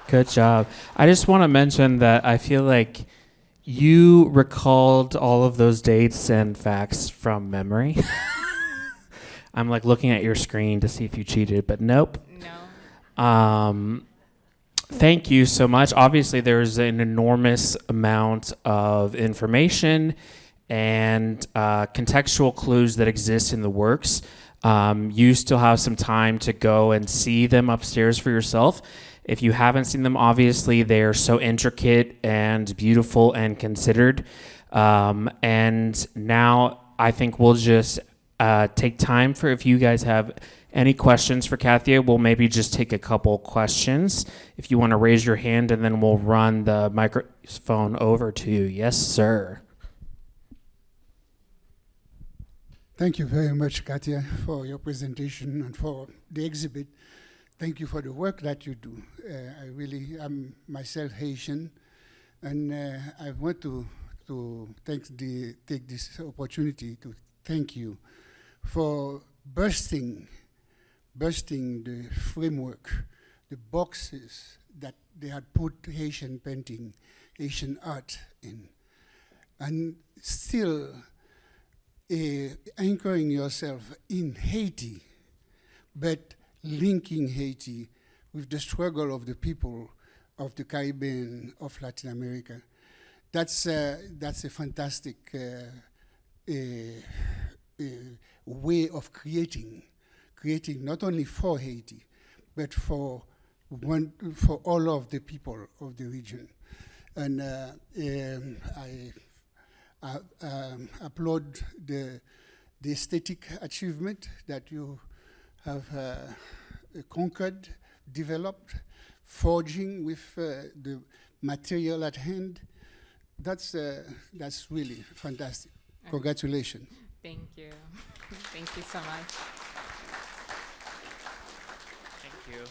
Good job. I just want to mention that I feel like you recalled all of those dates and facts from memory. I'm like looking at your screen to see if you cheated, but nope. No. Thank you so much. Obviously, there's an enormous amount of information and contextual clues that exist in the works. You still have some time to go and see them upstairs for yourself. If you haven't seen them, obviously they're so intricate and beautiful and considered. And now I think we'll just take time for, if you guys have any questions for Kathia, we'll maybe just take a couple questions. If you want to raise your hand, and then we'll run the microphone over to you. Yes, sir. Thank you very much, Kathia, for your presentation and for the exhibit. Thank you for the work that you do. I'm myself Haitian, and I want to take this opportunity to thank you for busting the framework, the boxes that they had put Haitian painting, Haitian art in, and still anchoring yourself in Haiti, but linking Haiti with the struggle of the people of the Caribbean, of Latin America. That's a fantastic way of creating not only for Haiti, but for all of the people of the region. And I applaud the aesthetic achievement that you have conquered, developed, forging with the material at hand. That's really fantastic. Congratulations. Thank you. Thank you so much. Thank you.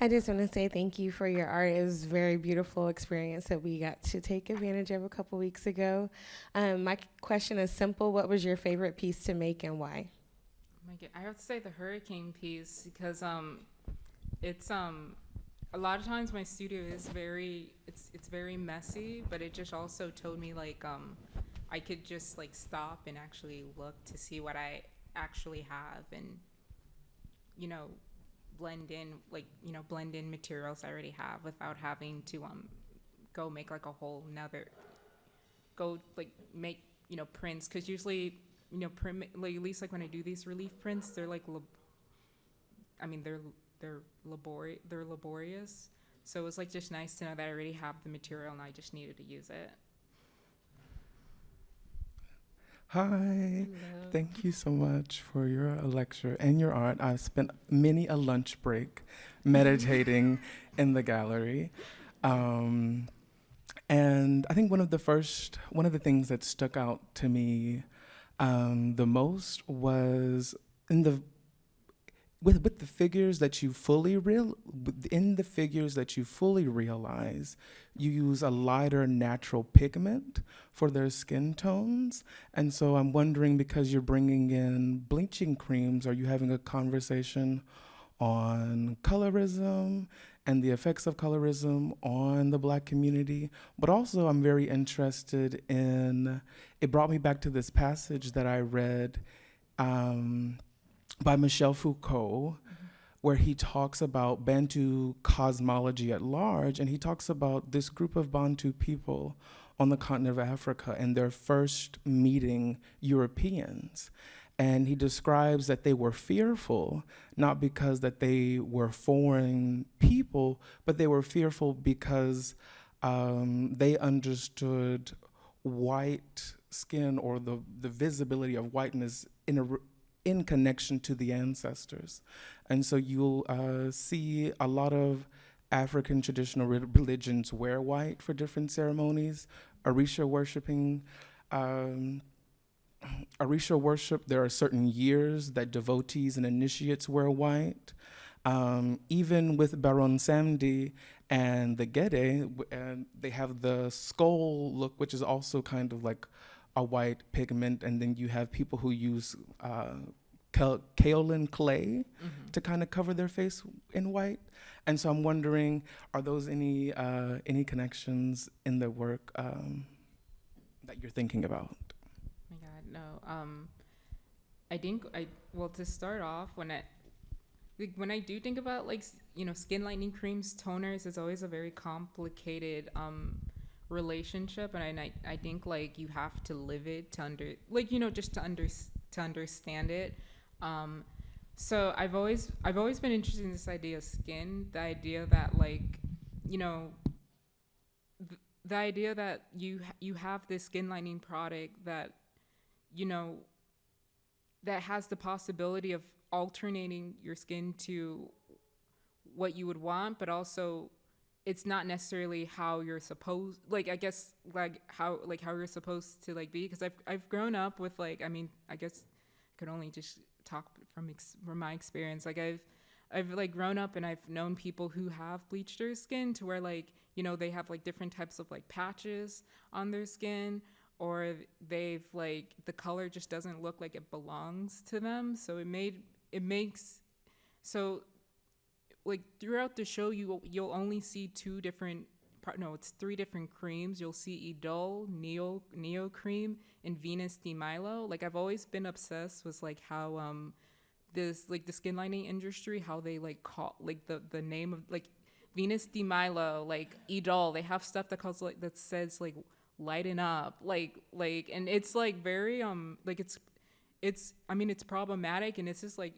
I just want to say thank you for your art. It was a very beautiful experience that we got to take advantage of a couple weeks ago. My question is simple. What was your favorite piece to make and why? I have to say the hurricane piece because it's a lot of times my studio is it's very messy, but it just also told me like I could just like stop and actually look to see what I actually have and blend in materials I already have without having to go make like a whole nother make prints, because usually print, like at least like when I do these relief prints, they're like they're laborious, so it was like just nice to know that I already have the material and I just needed to use it. Hi, Hello. thank you so much for your lecture and your art. I spent many a lunch break meditating in the gallery. And I think one of the things that stuck out to me the most was with the figures that you fully realize, you use a lighter natural pigment for their skin tones. And so I'm wondering, because you're bringing in bleaching creams, are you having a conversation on colorism and the effects of colorism on the Black community? But also I'm very interested in, it brought me back to this passage that I read by Michel Foucault, where he talks about Bantu cosmology at large, and he talks about this group of Bantu people on the continent of Africa and their first meeting Europeans. And he describes that they were fearful, not because that they were foreign people, but they were fearful because they understood white skin, or the visibility of whiteness in connection to the ancestors. And so you'll see a lot of African traditional religions wear white for different ceremonies. Orisha worship, there are certain years that devotees and initiates wear white. Even with Baron Samedi and the Gede, they have the skull look, which is also kind of like a white pigment, and then you have people who use kaolin clay to kind of cover their face in white. And so I'm wondering, are those any connections in the work that you're thinking about? Oh my God, no. I think to start off, when I do think about skin lightening creams, toners, it's always a very complicated relationship, and I think like you have to live it to understand it. So I've always been interested in this idea of skin, the idea that the idea that you have this skin lightening product that that has the possibility of alternating your skin to what you would want, but also it's not necessarily how you're supposed, how you're supposed to be, because I've grown up with I guess I could only just talk from my experience. I've grown up and I've known people who have bleached their skin to where they have different types of patches on their skin, or they've the color just doesn't look like it belongs to them. So it makes throughout the show you'll only see two different it's 3 different creams. You'll see Idol, Neo Cream, and Venus de Milo. Like, I've always been obsessed with like how this, like, the skin lining industry, how they like call like the name of like Venus de Milo, like Idol. They have stuff that calls like that says like lighten up, like and it's like very like it's I mean, it's problematic, and it's just like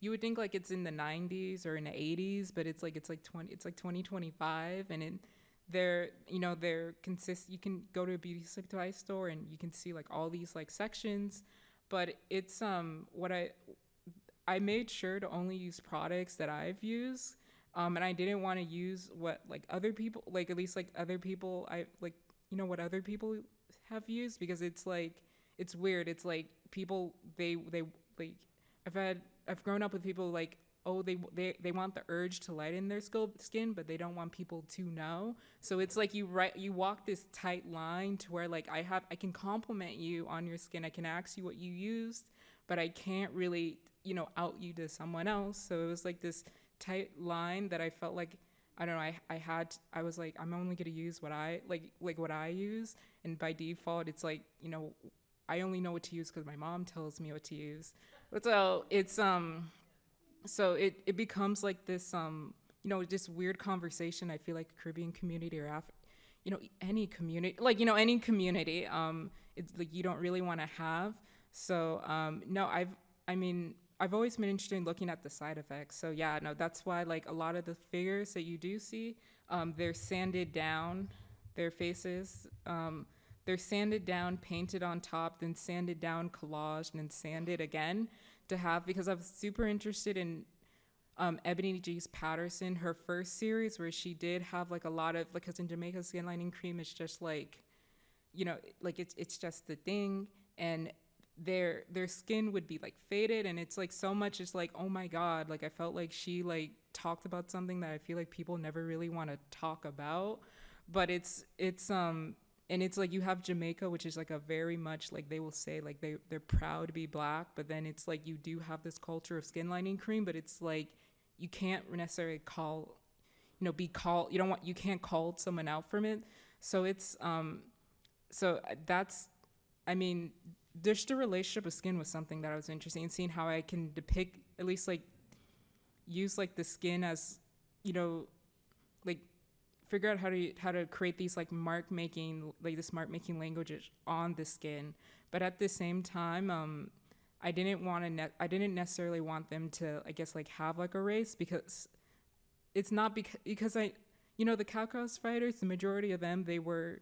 you would think like it's in the 90s or in the 80s, but it's like 2025, and they're consist. You can go to a beauty supply store and you can see like all these like sections, but it's what I made sure to only use products that I've used, and I didn't want to use what like other people, like at least like other people I like, what other people have used, because it's like it's weird. It's like people they like I've grown up with people like, oh, they want the urge to lighten their skin, but they don't want people to know. So it's like you walk this tight line to where like I can compliment you on your skin, I can ask you what you used, but I can't really out you to someone else. So it was like this tight line that I felt like, I don't know, I was like, I'm only gonna use what I like what I use, and by default it's like, I only know what to use because my mom tells me what to use. But so it's so it becomes like this just weird conversation. I feel like a Caribbean community or any community, like any community, it's like you don't really want to have. So no, I've always been interested in looking at the side effects. So yeah, no, that's why like a lot of the figures that you do see, they're sanded down, their faces, they're sanded down, painted on top, then sanded down, collaged, and then sanded again to have, because I was super interested in Ebony G's Patterson, her first series, where she did have like a lot of, like, because in Jamaica, skin lining cream is just like, like it's just the thing, and their skin would be like faded, and it's like so much, it's like, oh my God, like I felt like she like talked about something that I feel like people never really want to talk about, but it's and it's like you have Jamaica, which is like a very much like they will say like they're proud to be black, but then it's like you do have this culture of skin lining cream, but it's like you can't necessarily call, you can't call someone out from it. So it's so that's, just the relationship with skin was something that I was interested in, seeing how I can depict, at least like use like the skin as, like figure out how to create these like mark making languages on the skin. But at the same time, I didn't necessarily want them to, I guess, like have like a race, because it's not because the Caucasus fighters, the majority of them, they were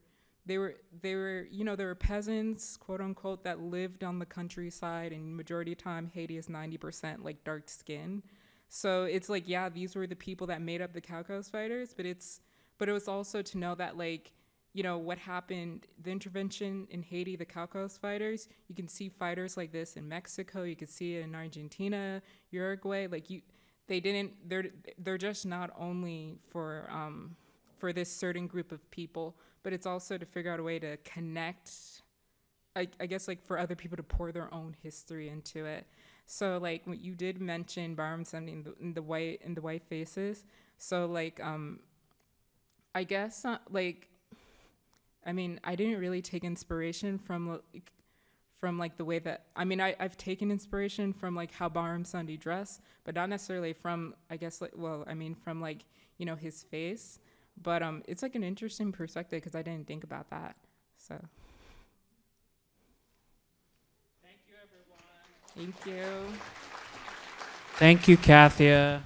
peasants, quote unquote, that lived on the countryside, and majority of the time Haiti is 90% like dark skin. So it's like, yeah, these were the people that made up the Caucasus fighters, but it was also to know that like, what happened, the intervention in Haiti, the Caucasus fighters, you can see fighters like this in Mexico, you can see it in Argentina, Uruguay, like they're just not only for this certain group of people, but it's also to figure out a way to connect, I guess, like for other people to pour their own history into it. So like what you did mention, Barham sending in the white faces. So like I guess like, I didn't really take inspiration from like the way that, I've taken inspiration from like how Barham Sunday dress, but not necessarily from, I guess, like, from like, his face. But it's like an interesting perspective because I didn't think about that. So thank you, everyone. Thank you. Thank you, Kathia.